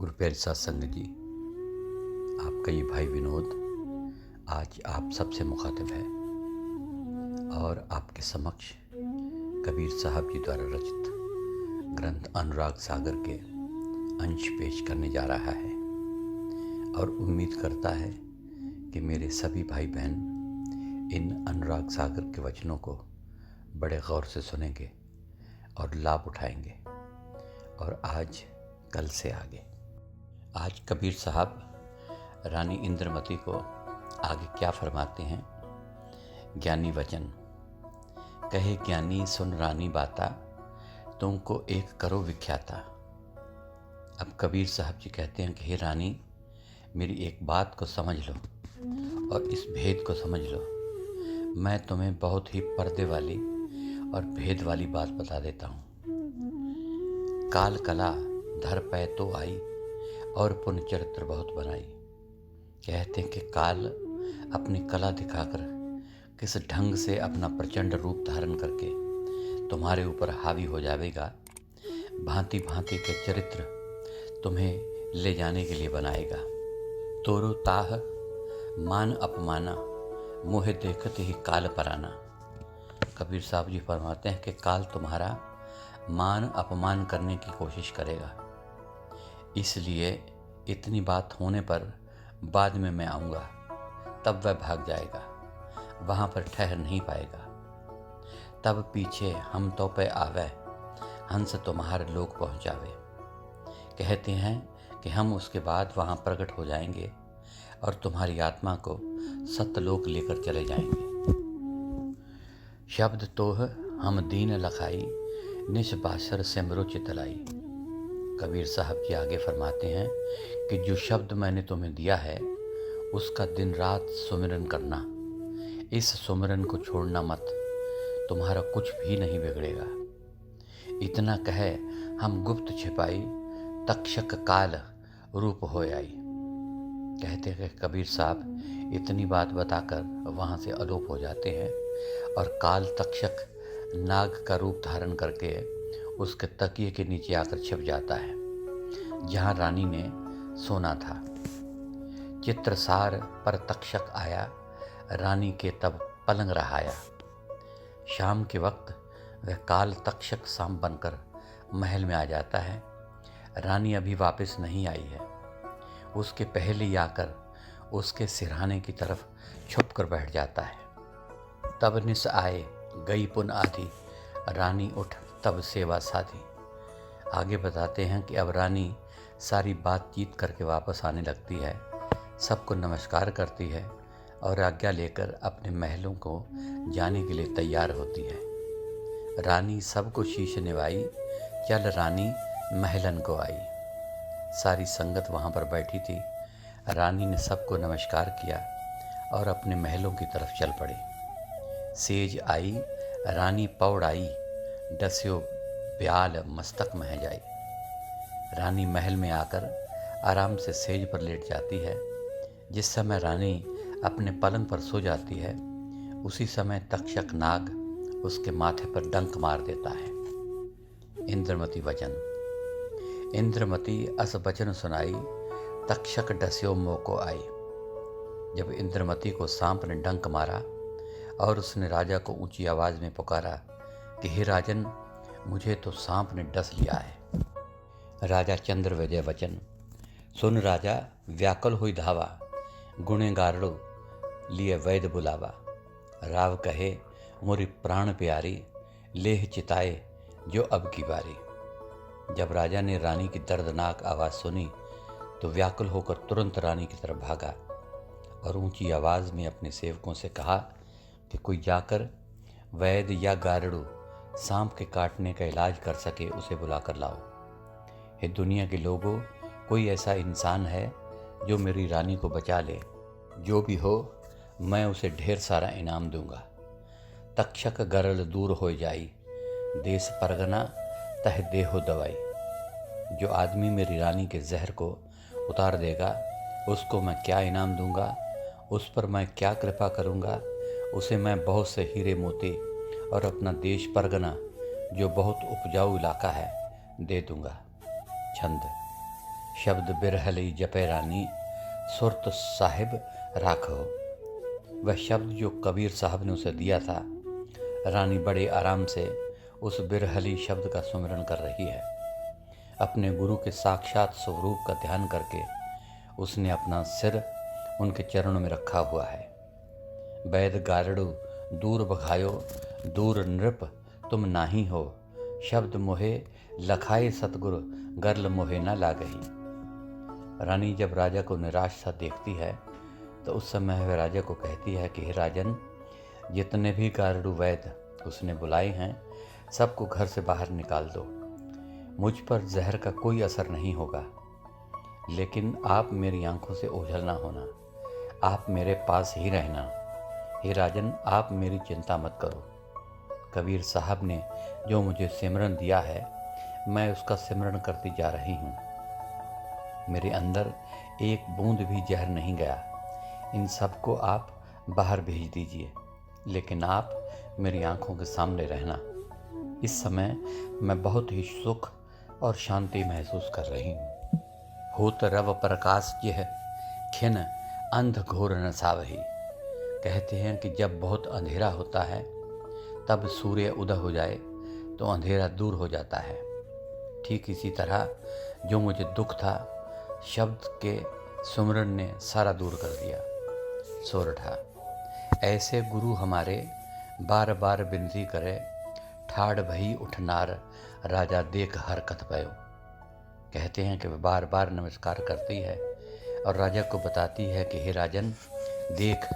गुरु प्यारे सत्संग जी, आपका ये भाई विनोद आज आप सबसे मुखातिब है और आपके समक्ष कबीर साहब जी द्वारा रचित ग्रंथ अनुराग सागर के अंश पेश करने जा रहा है और उम्मीद करता है कि मेरे सभी भाई बहन इन अनुराग सागर के वचनों को बड़े गौर से सुनेंगे और लाभ उठाएंगे और आज कल से आगे। आज कबीर साहब रानी इंद्रमती को आगे क्या फरमाते हैं। ज्ञानी वचन कहे ज्ञानी सुन रानी बाता, तुमको एक करो विख्याता। अब कबीर साहब जी कहते हैं कि हे रानी, मेरी एक बात को समझ लो और इस भेद को समझ लो। मैं तुम्हें बहुत ही पर्दे वाली और भेद वाली बात बता देता हूँ। काल कला धर पै तो आई और पुण्य चरित्र बहुत बनाई। कहते हैं कि काल अपनी कला दिखाकर किस ढंग से अपना प्रचंड रूप धारण करके तुम्हारे ऊपर हावी हो जाएगा, भांति भांति के चरित्र तुम्हें ले जाने के लिए बनाएगा। तोरो ताह मान अपमाना, मोहे देखते ही काल पराना। कबीर साहब जी फरमाते हैं कि काल तुम्हारा मान अपमान करने की कोशिश करेगा, इसलिए इतनी बात होने पर बाद में मैं आऊँगा, तब वह भाग जाएगा, वहाँ पर ठहर नहीं पाएगा। तब पीछे हम तो पे आवे, हंस तुम्हारे लोग पहुँचावे। कहते हैं कि हम उसके बाद वहाँ प्रकट हो जाएंगे और तुम्हारी आत्मा को सत्यलोक लेकर चले जाएंगे। शब्द तोह हम दीन लखाई, निश बासर सिमरो चितलाई। कबीर साहब जी आगे फरमाते हैं कि जो शब्द मैंने तुम्हें दिया है उसका दिन रात सुमिरन करना, इस सुमिरन को छोड़ना मत, तुम्हारा कुछ भी नहीं बिगड़ेगा। इतना कहे हम गुप्त छिपाई, तक्षक काल रूप हो आई। कहते हैं कि कबीर साहब इतनी बात बताकर वहाँ से अलोप हो जाते हैं और काल तक्षक नाग का रूप धारण करके उसके तकिए के नीचे आकर छिप जाता है जहाँ रानी ने सोना था। चित्रसार पर तक्षक आया, रानी के तब पलंग रहाया। शाम के वक्त वह काल तक्षक सांप बनकर महल में आ जाता है। रानी अभी वापस नहीं आई है, उसके पहले ही आकर उसके सिरहाने की तरफ छुप कर बैठ जाता है। तब निस आए गई पुन आधी, रानी उठ तब सेवा साधी। आगे बताते हैं कि अब रानी सारी बातचीत करके वापस आने लगती है, सबको नमस्कार करती है और आज्ञा लेकर अपने महलों को जाने के लिए तैयार होती है। रानी सबको शीश निभाई, चल रानी महलन को आई। सारी संगत वहाँ पर बैठी थी। रानी ने सबको नमस्कार किया और अपने महलों की तरफ चल पड़ी। सेज आई रानी पौड़ आई, डस्यो ब्याल मस्तक मह जाई। रानी महल में आकर आराम से सेज पर लेट जाती है। जिस समय रानी अपने पलंग पर सो जाती है उसी समय तक्षक नाग उसके माथे पर डंक मार देता है। इंद्रमती वचन इंद्रमती अस वचन सुनाई, तक्षक डस्यो मोको आई। जब इंद्रमती को सांप ने डंक मारा और उसने राजा को ऊंची आवाज में पुकारा कि हे राजन, मुझे तो सांप ने डस लिया है। राजा चंद्र विजय वचन सुन राजा, व्याकुल हुई धावा, गुणे गारड़ो लिए वैद्य बुलावा। राव कहे मोरी प्राण प्यारी, लेह चिताए जो अब की बारी। जब राजा ने रानी की दर्दनाक आवाज़ सुनी तो व्याकुल होकर तुरंत रानी की तरफ भागा और ऊंची आवाज़ में अपने सेवकों से कहा कि कोई जाकर वैद्य या गारड़ू सांप के काटने का इलाज कर सके उसे बुलाकर लाओ। हे दुनिया के लोगों, कोई ऐसा इंसान है जो मेरी रानी को बचा ले? जो भी हो, मैं उसे ढेर सारा इनाम दूंगा। तक्षक गरल दूर हो जाई, देश परगना तह देहो दवाई। जो आदमी मेरी रानी के जहर को उतार देगा उसको मैं क्या इनाम दूंगा, उस पर मैं क्या कृपा करूंगा। उसे मैं बहुत से हीरे मोती और अपना देश परगना जो बहुत उपजाऊ इलाका है दे दूंगा। छंद शब्द बिरहली जपे रानी सुरत साहिब राखो। वह शब्द जो कबीर साहब ने उसे दिया था, रानी बड़े आराम से उस बिरहली शब्द का सुमिरन कर रही है। अपने गुरु के साक्षात स्वरूप का ध्यान करके उसने अपना सिर उनके चरणों में रखा हुआ है। वैद गारड़ू दूर बघायो, दूर नृप तुम नाही हो, शब्द मोहे लखाए सतगुरु, गर्ल मोहे न लागही। रानी जब राजा को निराश सा देखती है तो उस समय वह राजा को कहती है कि हे राजन, जितने भी गारड़ू वैद उसने बुलाए हैं सबको घर से बाहर निकाल दो। मुझ पर जहर का कोई असर नहीं होगा, लेकिन आप मेरी आंखों से ओझल ना होना, आप मेरे पास ही रहना। हे राजन, आप मेरी चिंता मत करो। कबीर साहब ने जो मुझे सिमरन दिया है, मैं उसका सिमरन करती जा रही हूँ। मेरे अंदर एक बूंद भी जहर नहीं गया। इन सब को आप बाहर भेज दीजिए, लेकिन आप मेरी आंखों के सामने रहना। इस समय मैं बहुत ही सुख और शांति महसूस कर रही हूँ। होत रव प्रकाश यह खिन अंध घोर न सावही। कहते हैं कि जब बहुत अंधेरा होता है तब सूर्य उदय हो जाए तो अंधेरा दूर हो जाता है। ठीक इसी तरह जो मुझे दुख था, शब्द के सुमरन ने सारा दूर कर दिया। सोरठा। ऐसे गुरु हमारे बार बार विनती करे, ठाड़ भई उठनार, राजा देख हरकत पयो। कहते हैं कि वह बार बार नमस्कार करती है और राजा को बताती है कि हे राजन, देख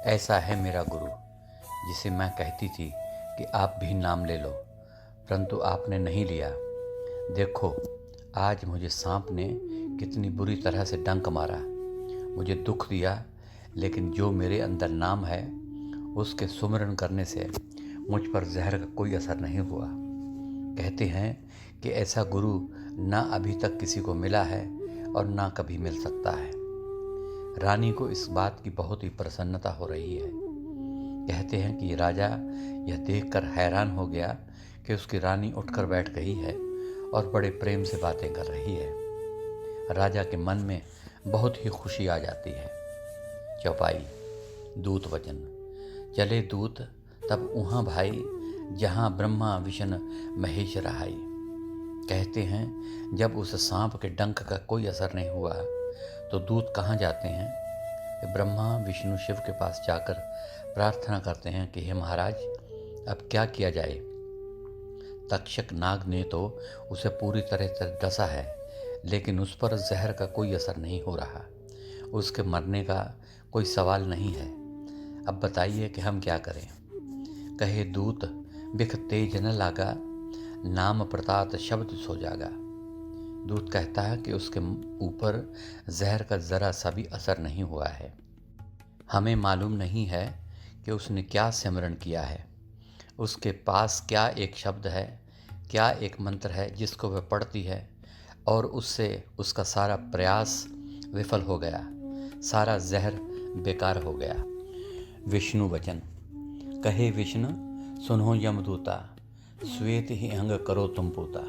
ऐसा है मेरा गुरु, जिसे मैं कहती थी कि आप भी नाम ले लो, परंतु आपने नहीं लिया। देखो आज मुझे सांप ने कितनी बुरी तरह से डंक मारा, मुझे दुख दिया, लेकिन जो मेरे अंदर नाम है उसके सुमिरन करने से मुझ पर जहर का कोई असर नहीं हुआ। कहते हैं कि ऐसा गुरु ना अभी तक किसी को मिला है और ना कभी मिल सकता है। रानी को इस बात की बहुत ही प्रसन्नता हो रही है। कहते हैं कि राजा यह देखकर हैरान हो गया कि उसकी रानी उठकर बैठ गई है और बड़े प्रेम से बातें कर रही है। राजा के मन में बहुत ही खुशी आ जाती है। चौपाई। दूत वचन। चले दूत तब उहाँ भाई, जहाँ ब्रह्मा विष्णु महेश रहाई। कहते हैं जब उस सांप के डंक का कोई असर नहीं हुआ तो दूत कहाँ जाते हैं? ब्रह्मा विष्णु शिव के पास जाकर प्रार्थना करते हैं कि हे महाराज, अब क्या किया जाए। तक्षक नाग ने तो उसे पूरी तरह से डसा है, लेकिन उस पर जहर का कोई असर नहीं हो रहा। उसके मरने का कोई सवाल नहीं है। अब बताइए कि हम क्या करें। कहे दूत बिख तेज न लागा, नाम प्रतात शब्द सो जागा। दूत कहता है कि उसके ऊपर जहर का जरा सा भी असर नहीं हुआ है। हमें मालूम नहीं है कि उसने क्या सिमरन किया है, उसके पास क्या एक शब्द है, क्या एक मंत्र है जिसको वह पढ़ती है और उससे उसका सारा प्रयास विफल हो गया, सारा जहर बेकार हो गया। विष्णु वचन। कहे विष्णु सुनो यमदूता, श्वेत ही अंग करो तुम पूता।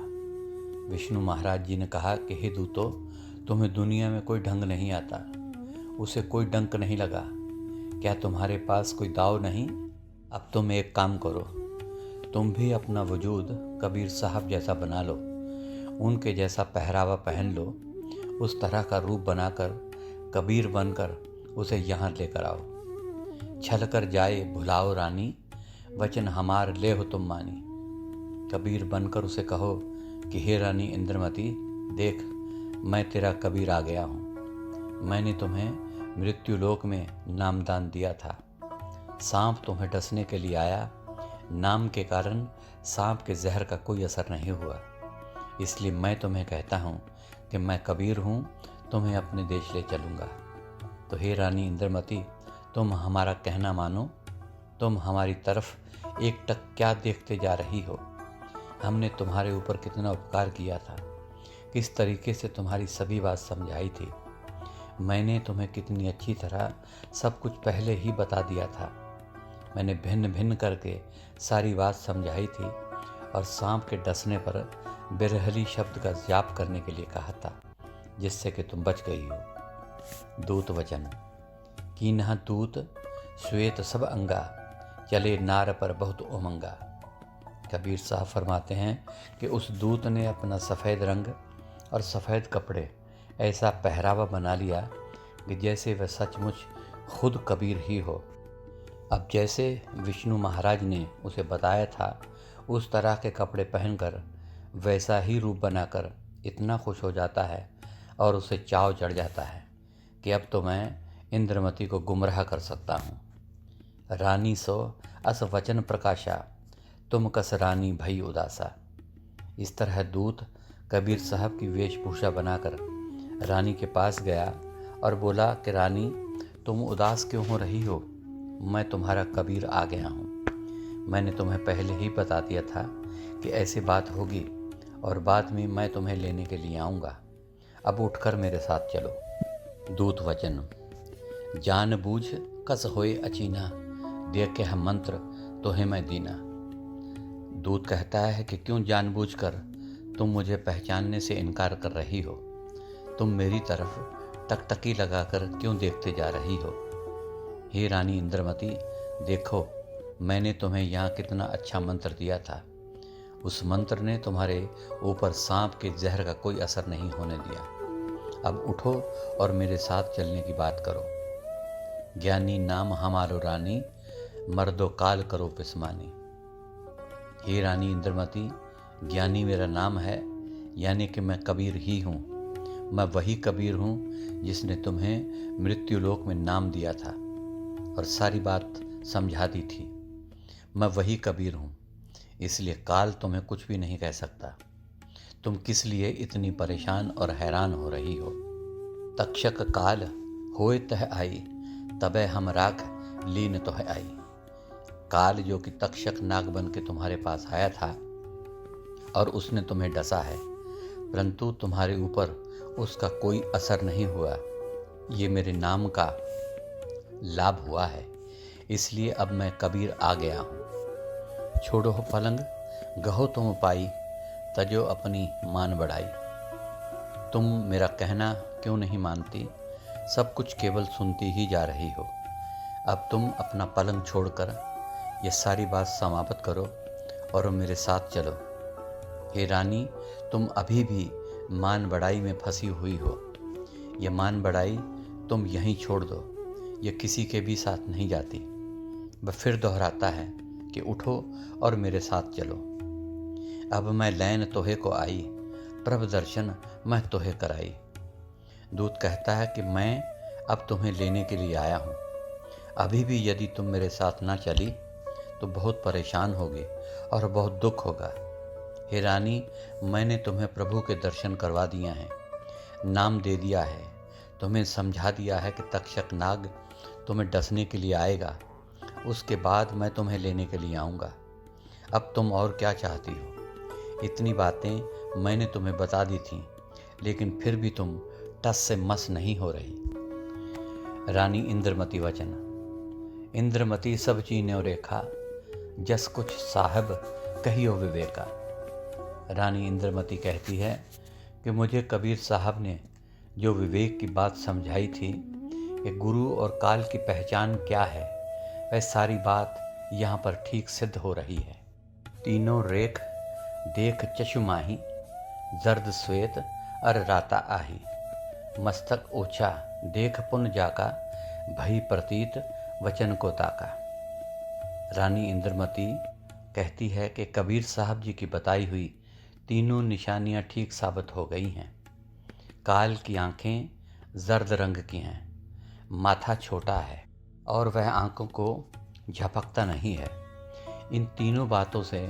विष्णु महाराज जी ने कहा कि हे दूतो, तुम्हें दुनिया में कोई ढंग नहीं आता, उसे कोई डंक नहीं लगा। क्या तुम्हारे पास कोई दाव नहीं? अब तुम एक काम करो, तुम भी अपना वजूद कबीर साहब जैसा बना लो, उनके जैसा पहरावा पहन लो, उस तरह का रूप बनाकर कबीर बनकर उसे यहाँ लेकर आओ। छल कर जाए भुलाओ रानी, वचन हमार ले हो तुम मानी। कबीर बनकर उसे कहो कि हे रानी इंद्रमती, देख मैं तेरा कबीर आ गया हूँ। मैंने तुम्हें मृत्युलोक में नामदान दिया था। सांप तुम्हें डसने के लिए आया, नाम के कारण सांप के जहर का कोई असर नहीं हुआ। इसलिए मैं तुम्हें कहता हूँ कि मैं कबीर हूँ, तुम्हें अपने देश ले चलूँगा। तो हे रानी इंद्रमती, तुम हमारा कहना मानो। तुम हमारी तरफ एकटक क्या देखते जा रही हो? हमने तुम्हारे ऊपर कितना उपकार किया था, किस तरीके से तुम्हारी सभी बात समझाई थी। मैंने तुम्हें कितनी अच्छी तरह सब कुछ पहले ही बता दिया था। मैंने भिन्न भिन्न करके सारी बात समझाई थी और सांप के डसने पर बिरहली शब्द का जाप करने के लिए कहा था। जिससे कि तुम बच गई हो। दूत वचन। कीन्ह दूत श्वेत सब अंगा, चले नार पर बहुत उमंगा। कबीर साहब फरमाते हैं कि उस दूत ने अपना सफ़ेद रंग और सफ़ेद कपड़े ऐसा पहरावा बना लिया कि जैसे वह सचमुच खुद कबीर ही हो। अब जैसे विष्णु महाराज ने उसे बताया था, उस तरह के कपड़े पहनकर वैसा ही रूप बनाकर इतना खुश हो जाता है और उसे चाव चढ़ जाता है कि अब तो मैं इंद्रमती को गुमराह कर सकता हूँ। रानी सो अस वचन प्रकाशा, तुम कस रानी भई उदासा। इस तरह दूत कबीर साहब की वेशभूषा बनाकर रानी के पास गया और बोला कि रानी, तुम उदास क्यों हो रही हो? मैं तुम्हारा कबीर आ गया हूँ। मैंने तुम्हें पहले ही बता दिया था कि ऐसी बात होगी और बाद में मैं तुम्हें लेने के लिए आऊँगा। अब उठकर मेरे साथ चलो। दूत वचन। जान बूझ कस होए अचीना, देख के हम मंत्र तोहे मैं दीना। दूत कहता है कि क्यों जानबूझकर तुम मुझे पहचानने से इनकार कर रही हो? तुम मेरी तरफ टकटकी लगाकर क्यों देखते जा रही हो? हे रानी इंद्रमती, देखो मैंने तुम्हें यहाँ कितना अच्छा मंत्र दिया था। उस मंत्र ने तुम्हारे ऊपर सांप के जहर का कोई असर नहीं होने दिया। अब उठो और मेरे साथ चलने की बात करो। ज्ञानी नाम हमारो रानी, मर्दो काल करो पिस्मानी। हे रानी इंद्रमती, ज्ञानी मेरा नाम है, यानी कि मैं कबीर ही हूँ। मैं वही कबीर हूँ जिसने तुम्हें मृत्युलोक में नाम दिया था और सारी बात समझा दी थी। मैं वही कबीर हूँ, इसलिए काल तुम्हें कुछ भी नहीं कह सकता। तुम किस लिए इतनी परेशान और हैरान हो रही हो? तक्षक काल होए तह आई, तबे हम राख लीन तोह आई। काल जो कि तक्षक नाग बन के तुम्हारे पास आया था और उसने तुम्हें डसा है, परंतु तुम्हारे ऊपर उसका कोई असर नहीं हुआ। ये मेरे नाम का लाभ हुआ है, इसलिए अब मैं कबीर आ गया हूँ। छोड़ो पलंग गहो तुम पाई, तजो अपनी मान बढ़ाई। तुम मेरा कहना क्यों नहीं मानती? सब कुछ केवल सुनती ही जा रही हो। अब तुम अपना पलंग छोड़कर ये सारी बात समाप्त करो और मेरे साथ चलो। हे रानी, तुम अभी भी मान बढ़ाई में फंसी हुई हो। ये मान बढ़ाई तुम यहीं छोड़ दो, ये किसी के भी साथ नहीं जाती। वह फिर दोहराता है कि उठो और मेरे साथ चलो। अब मैं लैन तोहे को आई, प्रभ दर्शन मैं तोहे कराई। दूत कहता है कि मैं अब तुम्हें लेने के लिए आया हूँ। अभी भी यदि तुम मेरे साथ ना चली तो बहुत परेशान होगी और बहुत दुख होगा। हे रानी, मैंने तुम्हें प्रभु के दर्शन करवा दिए हैं, नाम दे दिया है, तुम्हें समझा दिया है कि तक्षक नाग तुम्हें डसने के लिए आएगा, उसके बाद मैं तुम्हें लेने के लिए आऊँगा। अब तुम और क्या चाहती हो? इतनी बातें मैंने तुम्हें बता दी थी, लेकिन फिर भी तुम टस से मस नहीं हो रही। रानी इंद्रमती वचन। इंद्रमती सब चीन्यो रेखा, जस कुछ साहब कहियो विवेका। रानी इंद्रमती कहती है कि मुझे कबीर साहब ने जो विवेक की बात समझाई थी कि गुरु और काल की पहचान क्या है, वह सारी बात यहाँ पर ठीक सिद्ध हो रही है। तीनों रेख देख चशुमाही, जर्द श्वेत अर राता आही। मस्तक ऊंचा देख पुन जाका, भई प्रतीत वचन को ताका। रानी इंद्रमती कहती है कि कबीर साहब जी की बताई हुई तीनों निशानियां ठीक साबित हो गई हैं। काल की आंखें जर्द रंग की हैं, माथा छोटा है और वह आंखों को झपकता नहीं है। इन तीनों बातों से,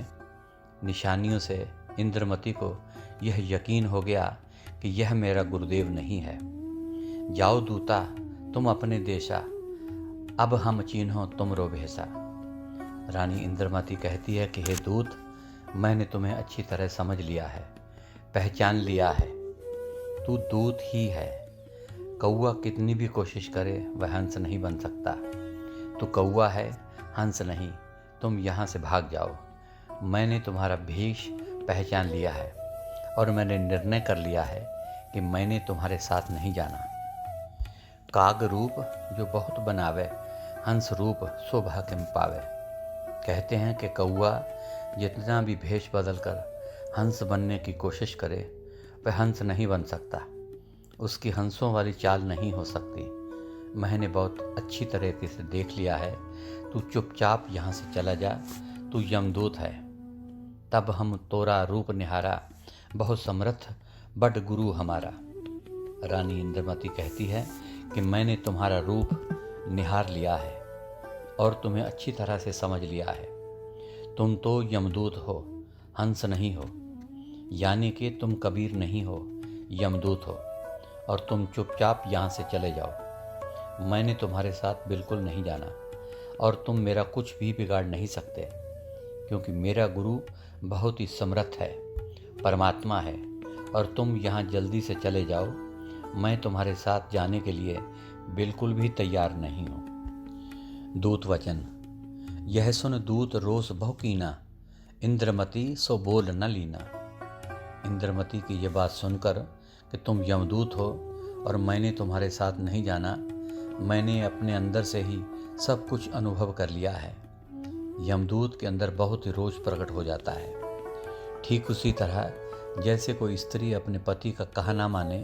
निशानियों से इंद्रमती को यह यकीन हो गया कि यह मेरा गुरुदेव नहीं है। जाओ दूता तुम अपने देशा, अब हम चिन्हो तुम रो भेसा। रानी इंद्रमती कहती है कि हे दूत, मैंने तुम्हें अच्छी तरह समझ लिया है, पहचान लिया है। तू दूत ही है। कौवा कितनी भी कोशिश करे वह हंस नहीं बन सकता। तू कौवा है, हंस नहीं। तुम यहाँ से भाग जाओ। मैंने तुम्हारा भेष पहचान लिया है और मैंने निर्णय कर लिया है कि मैंने तुम्हारे साथ नहीं जाना। काग रूप जो बहुत बनावे, हंस रूप शोभा के पावे। कहते हैं कि कौआ जितना भी भेष बदल कर हंस बनने की कोशिश करे, वह हंस नहीं बन सकता। उसकी हंसों वाली चाल नहीं हो सकती। मैंने बहुत अच्छी तरीके से देख लिया है। तू चुपचाप यहाँ से चला जा, तू यमदूत है। तब हम तोरा रूप निहारा, बहुत समर्थ बड़ गुरु हमारा। रानी इंद्रमती कहती है कि मैंने तुम्हारा रूप निहार लिया है और तुम्हें अच्छी तरह से समझ लिया है। तुम तो यमदूत हो, हंस नहीं हो। यानी कि तुम कबीर नहीं हो, यमदूत हो। और तुम चुपचाप यहाँ से चले जाओ। मैंने तुम्हारे साथ बिल्कुल नहीं जाना और तुम मेरा कुछ भी बिगाड़ नहीं सकते, क्योंकि मेरा गुरु बहुत ही समर्थ है, परमात्मा है। और तुम यहाँ जल्दी से चले जाओ। मैं तुम्हारे साथ जाने के लिए बिल्कुल भी तैयार नहीं हूँ। दूत वचन। यह सुन दूत रोष बहु कीना, इंद्रमती सो बोल न लीना। इंद्रमती की यह बात सुनकर कि तुम यमदूत हो और मैंने तुम्हारे साथ नहीं जाना, मैंने अपने अंदर से ही सब कुछ अनुभव कर लिया है। यमदूत के अंदर बहुत ही रोष प्रकट हो जाता है। ठीक उसी तरह जैसे कोई स्त्री अपने पति का कहा ना माने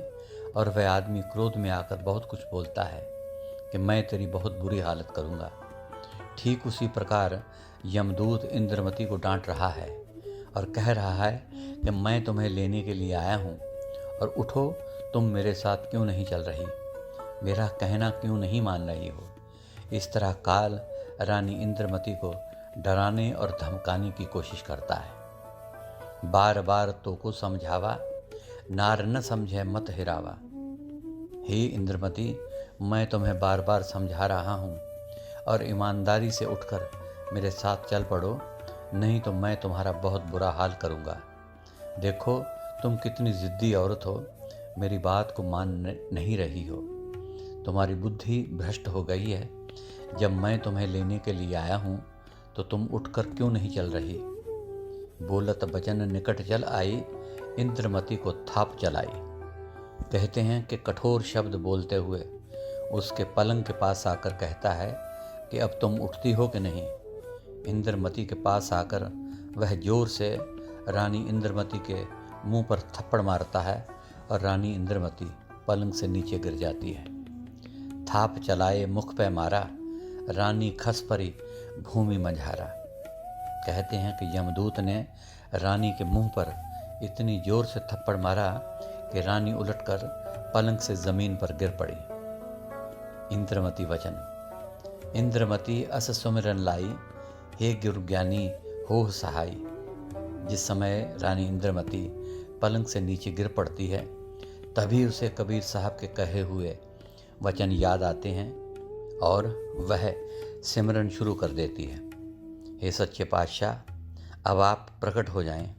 और वह आदमी क्रोध में आकर बहुत कुछ बोलता है कि मैं तेरी बहुत बुरी हालत करूँगा। ठीक उसी प्रकार यमदूत इंद्रमती को डांट रहा है और कह रहा है कि मैं तुम्हें लेने के लिए आया हूँ और उठो, तुम मेरे साथ क्यों नहीं चल रही, मेरा कहना क्यों नहीं मान रही हो। इस तरह काल रानी इंद्रमती को डराने और धमकाने की कोशिश करता है। बार बार तो को समझावा, नार न समझे मत हिरावा। हे इंद्रमती, मैं तुम्हें बार बार समझा रहा हूँ और ईमानदारी से उठकर मेरे साथ चल पड़ो, नहीं तो मैं तुम्हारा बहुत बुरा हाल करूँगा। देखो तुम कितनी ज़िद्दी औरत हो, मेरी बात को मान नहीं रही हो। तुम्हारी बुद्धि भ्रष्ट हो गई है। जब मैं तुम्हें लेने के लिए आया हूँ तो तुम उठकर क्यों नहीं चल रही। बोलत बचन निकट चल आई, इंद्रमती को थाप चलाई। कहते हैं कि कठोर शब्द बोलते हुए उसके पलंग के पास आकर कहता है कि अब तुम उठती हो कि नहीं। इंद्रमती के पास आकर वह जोर से रानी इंद्रमती के मुंह पर थप्पड़ मारता है और रानी इंद्रमती पलंग से नीचे गिर जाती है। थाप चलाए मुख पे मारा, रानी खस परी भूमि मझारा। कहते हैं कि यमदूत ने रानी के मुंह पर इतनी जोर से थप्पड़ मारा कि रानी उलटकर पलंग से जमीन पर गिर पड़ी। इंद्रमती वचन। इंद्रमती अस सुमिरन लाई, हे गुरु ज्ञानी हो सहाय। जिस समय रानी इंद्रमती पलंग से नीचे गिर पड़ती है, तभी उसे कबीर साहब के कहे हुए वचन याद आते हैं और वह सिमरन शुरू कर देती है। हे सच्चे पातशाह, अब आप प्रकट हो जाएं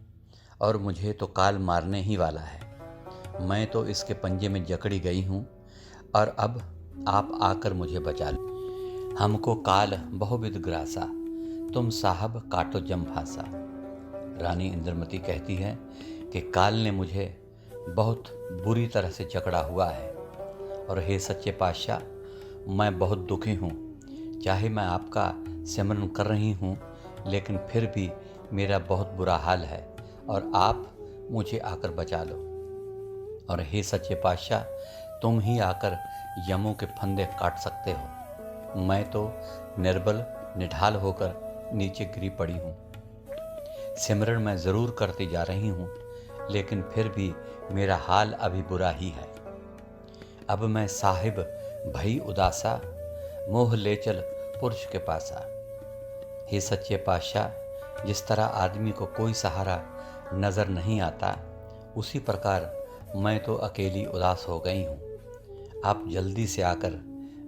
और मुझे तो काल मारने ही वाला है। मैं तो इसके पंजे में जकड़ी गई हूँ और अब आप आकर मुझे बचा लो। हमको काल बहुविध ग्रासा, तुम साहब काटो जम फांसा। रानी इंद्रमती कहती है कि काल ने मुझे बहुत बुरी तरह से जकड़ा हुआ है और हे सच्चे पातशाह, मैं बहुत दुखी हूँ। चाहे मैं आपका सिमरन कर रही हूँ, लेकिन फिर भी मेरा बहुत बुरा हाल है और आप मुझे आकर बचा लो। और हे सच्चे पातशाह, तुम ही आकर यमों के फंदे काट सकते हो। मैं तो निर्बल निढाल होकर नीचे गिरी पड़ी हूँ। सिमरन मैं ज़रूर करती जा रही हूँ, लेकिन फिर भी मेरा हाल अभी बुरा ही है। अब मैं साहिब भई उदासा, मोह ले चल पुरुष के पासा। हे सच्चे पातशाह, जिस तरह आदमी को कोई सहारा नज़र नहीं आता, उसी प्रकार मैं तो अकेली उदास हो गई हूँ। आप जल्दी से आकर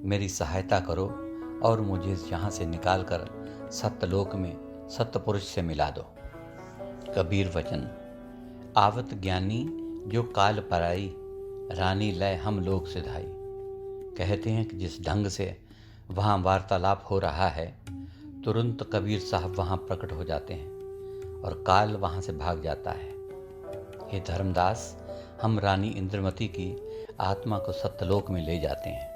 मेरी सहायता करो और मुझे यहाँ से निकाल कर सत्यलोक में सत्पुरुष से मिला दो। कबीर वचन। आवत ज्ञानी जो काल पराई, रानी लय हम लोग सिधाई। कहते हैं कि जिस ढंग से वहाँ वार्तालाप हो रहा है, तुरंत कबीर साहब वहाँ प्रकट हो जाते हैं और काल वहाँ से भाग जाता है। हे धर्मदास, हम रानी इंद्रमती की आत्मा को सत्यलोक में ले जाते हैं।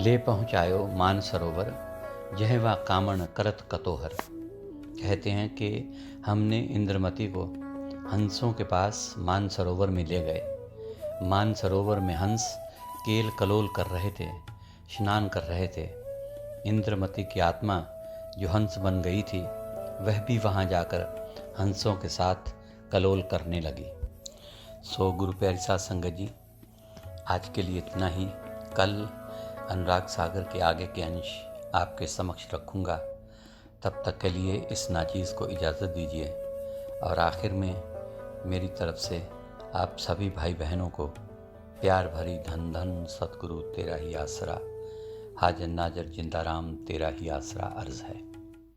ले पहुँचायो मान सरोवर, जहवा कामण करत कतोहर। कहते हैं कि हमने इंद्रमती को हंसों के पास मान सरोवर में ले गए। मान सरोवर में हंस केल कलोल कर रहे थे, स्नान कर रहे थे। इंद्रमती की आत्मा जो हंस बन गई थी, वह भी वहाँ जाकर हंसों के साथ कलोल करने लगी। सो गुरु प्यारी साध संगत जी, आज के लिए इतना ही। कल अनुराग सागर के आगे के अंश आपके समक्ष रखूँगा। तब तक के लिए इस नाचीज़ को इजाज़त दीजिए। और आखिर में मेरी तरफ से आप सभी भाई बहनों को प्यार भरी धन धन सतगुरु तेरा ही आसरा, हाजर नाजर जिंदा राम तेरा ही आसरा अर्ज़ है।